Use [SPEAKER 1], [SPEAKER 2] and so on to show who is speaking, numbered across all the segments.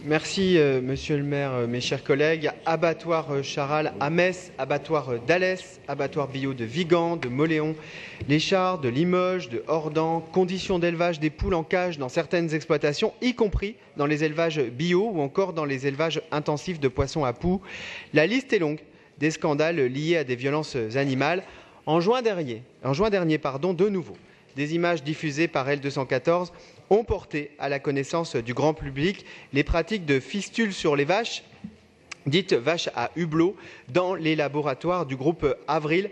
[SPEAKER 1] Merci, monsieur le maire, mes chers collègues. Abattoir Charal à Metz, abattoir d'Alès, abattoir bio de Vigan, de Mauléon, l'Écharde, de Limoges, de Hordan, conditions d'élevage des poules en cage dans certaines exploitations, y compris dans les élevages bio ou encore dans les élevages intensifs de poissons à poux. La liste est longue des scandales liés à des violences animales. En juin dernier, de nouveau, des images diffusées par L214 ont porté à la connaissance du grand public les pratiques de fistules sur les vaches, dites vaches à hublot, dans les laboratoires du groupe Avril,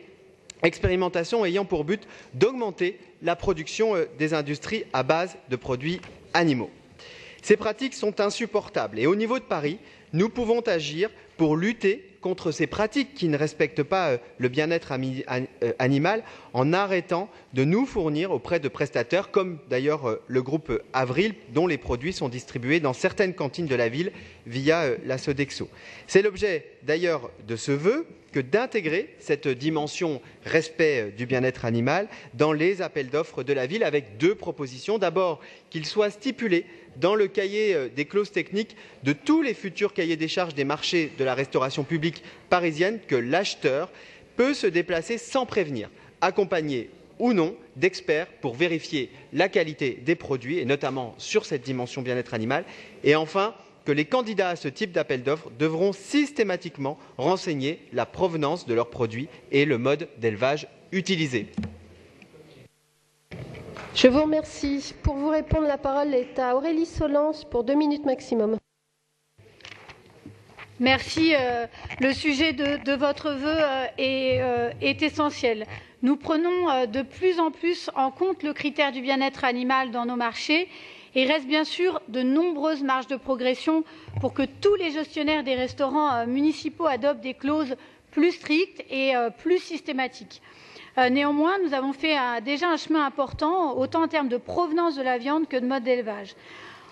[SPEAKER 1] expérimentation ayant pour but d'augmenter la production des industries à base de produits animaux. Ces pratiques sont insupportables et au niveau de Paris, nous pouvons agir pour lutter contre ces pratiques qui ne respectent pas le bien-être animal en arrêtant de nous fournir auprès de prestataires comme d'ailleurs le groupe Avril dont les produits sont distribués dans certaines cantines de la ville via la Sodexo. C'est l'objet d'ailleurs de ce vœu que d'intégrer cette dimension respect du bien-être animal dans les appels d'offres de la ville avec deux propositions. D'abord, qu'il soit stipulé dans le cahier des clauses techniques de tous les futurs cahiers des charges des marchés de la restauration publique parisienne que l'acheteur peut se déplacer sans prévenir, accompagné ou non d'experts pour vérifier la qualité des produits et notamment sur cette dimension bien-être animal. Et enfin, que les candidats à ce type d'appel d'offres devront systématiquement renseigner la provenance de leurs produits et le mode d'élevage utilisé.
[SPEAKER 2] Je vous remercie. Pour vous répondre, la parole est à Aurélie Solence pour 2 minutes maximum.
[SPEAKER 3] Merci. Le sujet de votre vœu est essentiel. Nous prenons de plus en plus en compte le critère du bien-être animal dans nos marchés. Il reste bien sûr de nombreuses marges de progression pour que tous les gestionnaires des restaurants municipaux adoptent des clauses plus strictes et plus systématiques. Néanmoins, nous avons fait déjà un chemin important, autant en termes de provenance de la viande que de mode d'élevage.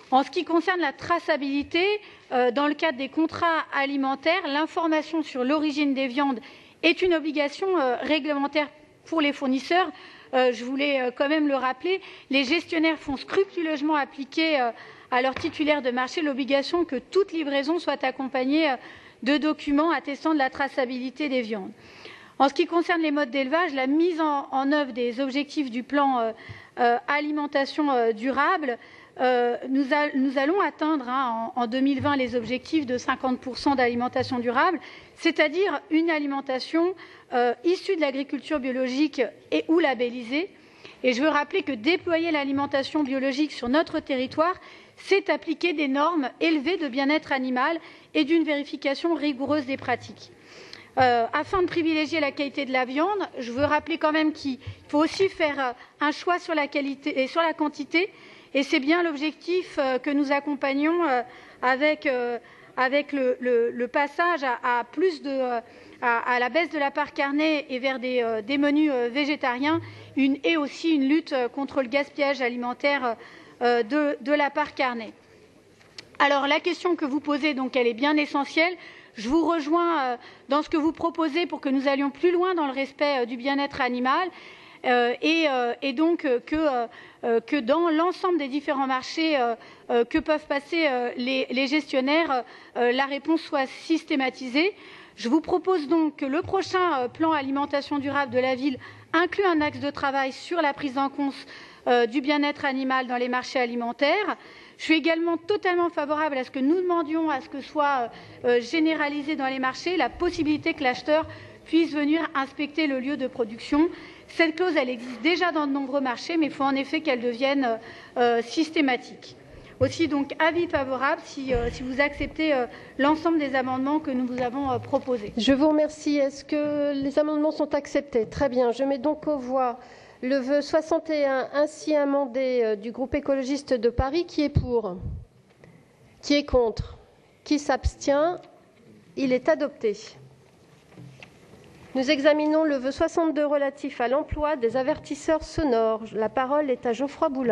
[SPEAKER 3] En ce qui concerne la traçabilité, dans le cadre des contrats alimentaires, l'information sur l'origine des viandes est une obligation réglementaire pour les fournisseurs. Je voulais quand même le rappeler, les gestionnaires font scrupuleusement appliquer à leurs titulaires de marché l'obligation que toute livraison soit accompagnée de documents attestant de la traçabilité des viandes. En ce qui concerne les modes d'élevage, la mise en œuvre des objectifs du plan alimentation durable, nous allons atteindre en 2020 les objectifs de 50% d'alimentation durable, c'est-à-dire une alimentation issue de l'agriculture biologique et ou labellisée. Et je veux rappeler que déployer l'alimentation biologique sur notre territoire, c'est appliquer des normes élevées de bien-être animal et d'une vérification rigoureuse des pratiques. Afin de privilégier la qualité de la viande, je veux rappeler quand même qu'il faut aussi faire un choix sur la qualité et sur la quantité. Et c'est bien l'objectif que nous accompagnons avec le passage à la baisse de la part carnée et vers des menus végétariens et aussi une lutte contre le gaspillage alimentaire de la part carnée. Alors la question que vous posez, donc, elle est bien essentielle. Je vous rejoins dans ce que vous proposez pour que nous allions plus loin dans le respect du bien-être animal et donc que dans l'ensemble des différents marchés que peuvent passer les gestionnaires, la réponse soit systématisée. Je vous propose donc que le prochain plan alimentation durable de la ville inclue un axe de travail sur la prise en compte du bien-être animal dans les marchés alimentaires. Je suis également totalement favorable à ce que nous demandions à ce que soit généralisé dans les marchés la possibilité que l'acheteur puisse venir inspecter le lieu de production. Cette clause, elle existe déjà dans de nombreux marchés, mais il faut en effet qu'elle devienne systématique. Aussi, donc, avis favorable si vous acceptez l'ensemble des amendements que nous vous avons proposés.
[SPEAKER 2] Je vous remercie. Est-ce que les amendements sont acceptés? Très bien. Je mets donc aux voix le vœu 61 ainsi amendé du groupe écologiste de Paris. Qui est pour? Qui est contre? Qui s'abstient? Il est adopté. Nous examinons le vœu 62 relatif à l'emploi des avertisseurs sonores. La parole est à Geoffroy Boulard.